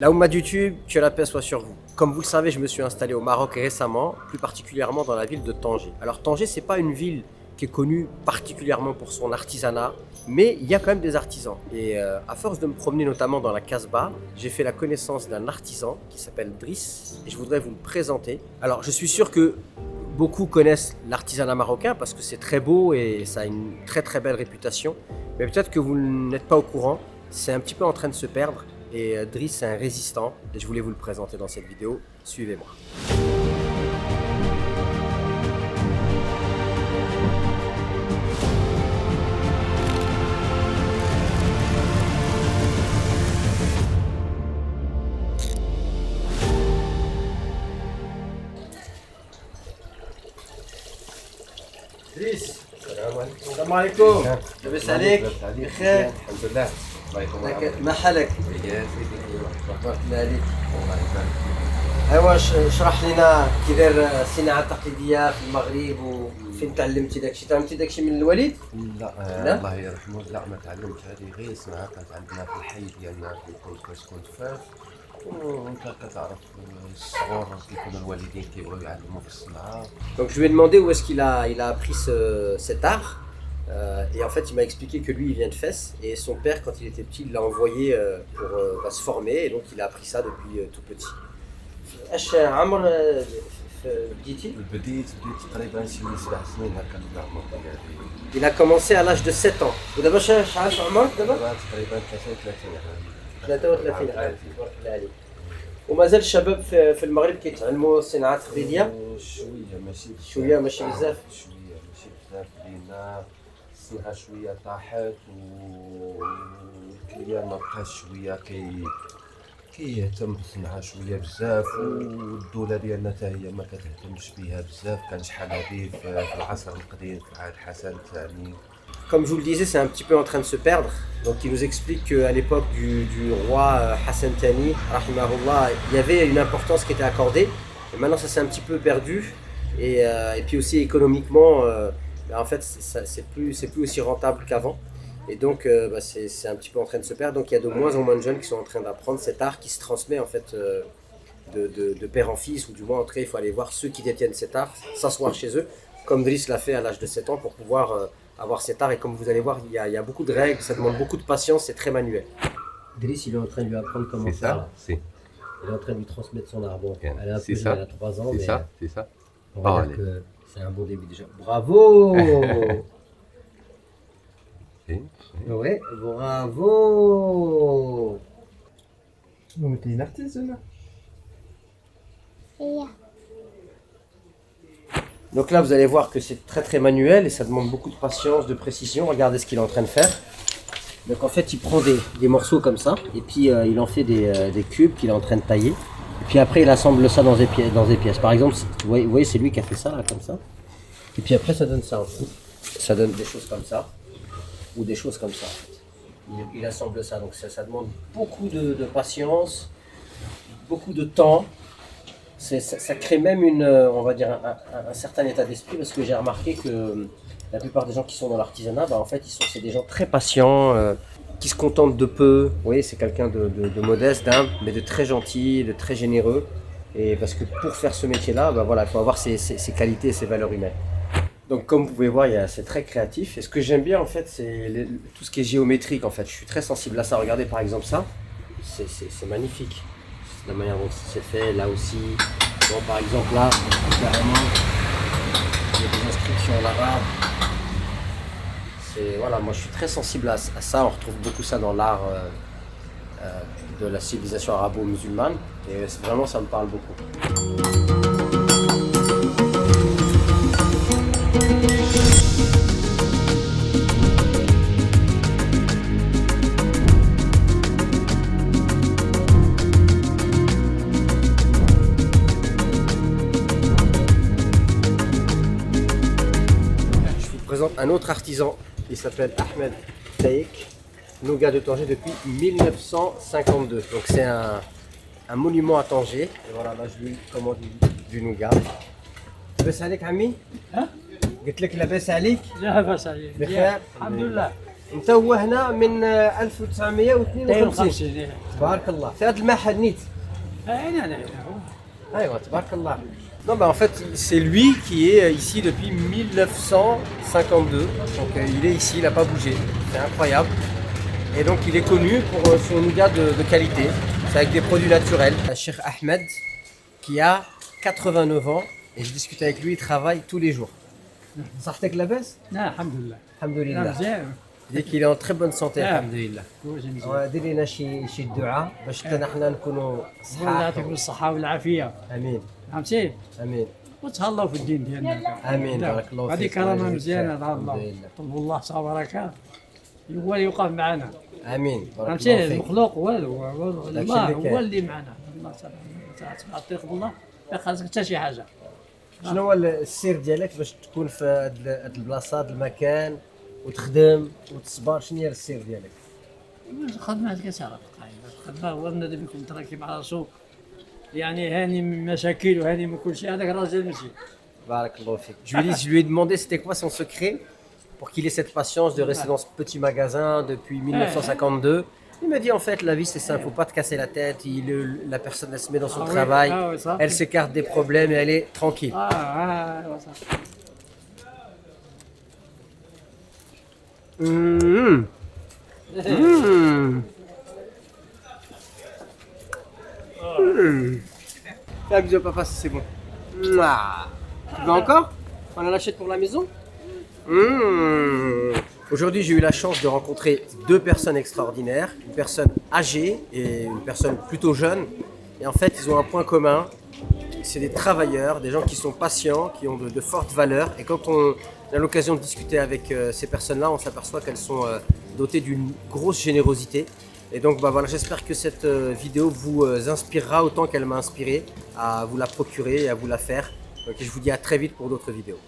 La Oumma YouTube, que la paix soit sur vous. Comme vous le savez, je me suis installé au Maroc récemment, plus particulièrement dans la ville de Tanger. Alors Tanger, c'est pas une ville qui est connue particulièrement pour son artisanat, mais il y a quand même des artisans. Et à force de me promener notamment dans la Casbah, j'ai fait la connaissance d'un artisan qui s'appelle Driss, et je voudrais vous le présenter. Alors je suis sûr que beaucoup connaissent l'artisanat marocain parce que c'est très beau et ça a une très très belle réputation, mais peut-être que vous n'êtes pas au courant, c'est un petit peu en train de se perdre. Et Driss, c'est un résistant et je voulais vous le présenter dans cette vidéo. Suivez-moi. Driss, salam alaikum. لاباس عليك؟ بخير؟ الحمد لله. الله يكون ما حالك؟ يا سيدي بارك الله عليك. الله يبارك ايوا اشرح لنا كي داير الصناعه التقليديه في المغرب وفين تعلمتي داكشي؟ تعلمتي داكشي من الوالد؟ لا الله يرحمه. لا ما تعلمتش هذه غير صناعه كانت عندنا في الحي ديالنا كنت فاس وانت كتعرف الصغور كيكونوا الوالدين كيبغيو يعلموا في الصناعه. Donc je lui ai demandé où est-ce qu'il a appris cet art. Et en fait, il m'a expliqué que lui, il vient de Fès. Et son père, quand il était petit, il l'a envoyé pour se former. Et donc, il a appris ça depuis tout petit. اش عمر بديتي؟ بديت تقريبا شي 7 سنين هكا من العمر ديالي. Il a commencé à l'âge de 7 ans. ودابا شحال في عمرك دابا؟ تقريبا 33 عام. 33 عام. تبارك الله عليك. ومازال الشباب في المغرب كيتعلموا الصناعات التقليديه؟ شويه ماشي شويه ماشي بزاف. شويه ماشي بزاف لينا الصنعه شويه طاحت والكليان ما بقاش شويه كيهتم بالصنعه شويه بزاف والدوله ديالنا حتى هي ما كتهتمش بها بزاف. كان شحال هادي في العصر القديم في عهد حسن الثاني. Comme je vous le disais, c'est un petit peu en train de se perdre. Donc il nous explique qu'à l'époque du roi Hassan Thani, rahimahullah, il y avait une importance qui était accordée. Et maintenant ça s'est un petit peu perdu. Et puis aussi économiquement, en fait c'est plus aussi rentable qu'avant. Et donc c'est un petit peu en train de se perdre. Donc il y a de moins en moins de jeunes qui sont en train d'apprendre cet art qui se transmet en fait de père en fils. Ou du moins en tout cas il faut aller voir ceux qui détiennent cet art, s'asseoir chez eux. Comme Driss l'a fait à l'âge de 7 ans pour pouvoir avoir cet art. Et comme vous allez voir, il y a beaucoup de règles, ça demande beaucoup de patience, c'est très manuel. Driss, il est en train de lui apprendre comment faire. Il est en train de lui transmettre son art. Bon, elle est un peu jeune, elle a 3 ans, mais c'est ça. on va dire que c'est un bon début déjà. Bravo. Ouais, bravo. Non, mais t'es une artiste là. Donc là, vous allez voir que c'est très très manuel et ça demande beaucoup de patience, de précision. Regardez ce qu'il est en train de faire. Donc en fait, il prend des morceaux comme ça et puis il en fait des cubes qu'il est en train de tailler. Et puis après, il assemble ça dans des pièces. Par exemple, vous voyez, c'est lui qui a fait ça là, comme ça. Et puis après, ça donne ça en fait. Ça donne des choses comme ça ou des choses comme ça. En fait. Il assemble ça. Donc ça demande beaucoup de patience, beaucoup de temps. Ça crée même on va dire un certain état d'esprit parce que j'ai remarqué que la plupart des gens qui sont dans l'artisanat, en fait, c'est des gens très patients, qui se contentent de peu. Vous voyez, c'est quelqu'un de modeste, d'humble, mais de très gentil, de très généreux. Et parce que pour faire ce métier-là, voilà, il faut avoir ses qualités et ses valeurs humaines. Donc comme vous pouvez voir, c'est très créatif. Et ce que j'aime bien en fait, c'est tout ce qui est géométrique en fait. Je suis très sensible à ça. Regardez par exemple ça, c'est magnifique. La manière dont c'est fait, là aussi. Bon, par exemple, là, carrément, il y a des inscriptions en arabe. Voilà, moi je suis très sensible à ça. On retrouve beaucoup ça dans l'art de la civilisation arabo-musulmane. Et vraiment, ça me parle beaucoup. Un autre artisan, il s'appelle Ahmed Taïk, nougat de Tanger depuis 1952. Donc c'est un monument à Tanger. Et voilà, là je lui commande du nougat. لاباس عليك عمي؟ ها؟ قلت لك لاباس عليك؟ لا بأس عليك بخير؟ الحمد لله. انت هو هنا من 1952. 52 تبارك الله. في هذا المعهد نيت. هنا ايوه تبارك الله. Non, bah en fait, c'est lui qui est ici depuis 1952. Donc il est ici, il n'a pas bougé. C'est incroyable. Et donc il est connu pour son nougat de qualité. C'est avec des produits naturels. Cheikh Ahmed, qui a 89 ans, et je discute avec lui, il travaille tous les jours. صحتك لاباس؟ لا الحمد لله. الحمد لا لله. مزيان. ديك qu'il est en très bonne santé. الحمد لله. كلشي مزيان. دير لنا شي دعاء باش حتى حنا نكونوا الله صحاح. يعطيكم الصحة والعافية. امين فهمتي؟ امين وتهلاو في الدين ديالنا. امين بارك الله فيك. هذه كرامة مزيانة الحمد على الله. لله. طلب الله صبرك هو اللي يوقف معنا. امين بارك الله فهمتي؟ فيك. المخلوق والو لكن الله اللي كاين. هو اللي معنا. الله تبع طريق الله ما خاصك حتى شي حاجة. شنو هو السير ديالك باش تكون في هاد البلاصه هاد المكان وتخدم وتصبر؟ شنو هي السير ديالك؟ الخدمة هذيك سهلة الخدمة هو النادي يكون متراكي مع راسو يعني هاني من مشاكل وهاني من كل شيء هذاك الراجل ماشي. بارك الله فيك. Je lui ai demandé c'était quoi son secret pour qu'il ait cette patience de rester dans ce petit magasin depuis 1952. Il m'a dit en fait la vie c'est simple, faut pas te casser la tête, la personne elle se met dans son Ah oui, travail, ah oui, ça. elle s'écarte des problèmes et elle est tranquille. صح. Mmh. Mmh. Fais un bisou à papa si c'est bon. Mouah. Tu veux encore? On en achète pour la maison? Mmh. Aujourd'hui, j'ai eu la chance de rencontrer deux personnes extraordinaires, une personne âgée et une personne plutôt jeune. Et en fait, ils ont un point commun, c'est des travailleurs, des gens qui sont patients, qui ont de fortes valeurs. Et quand on a l'occasion de discuter avec ces personnes-là, on s'aperçoit qu'elles sont dotées d'une grosse générosité. Et donc bah, voilà, j'espère que cette vidéo vous inspirera autant qu'elle m'a inspiré à vous la procurer et à vous la faire. Donc je vous dis à très vite pour d'autres vidéos.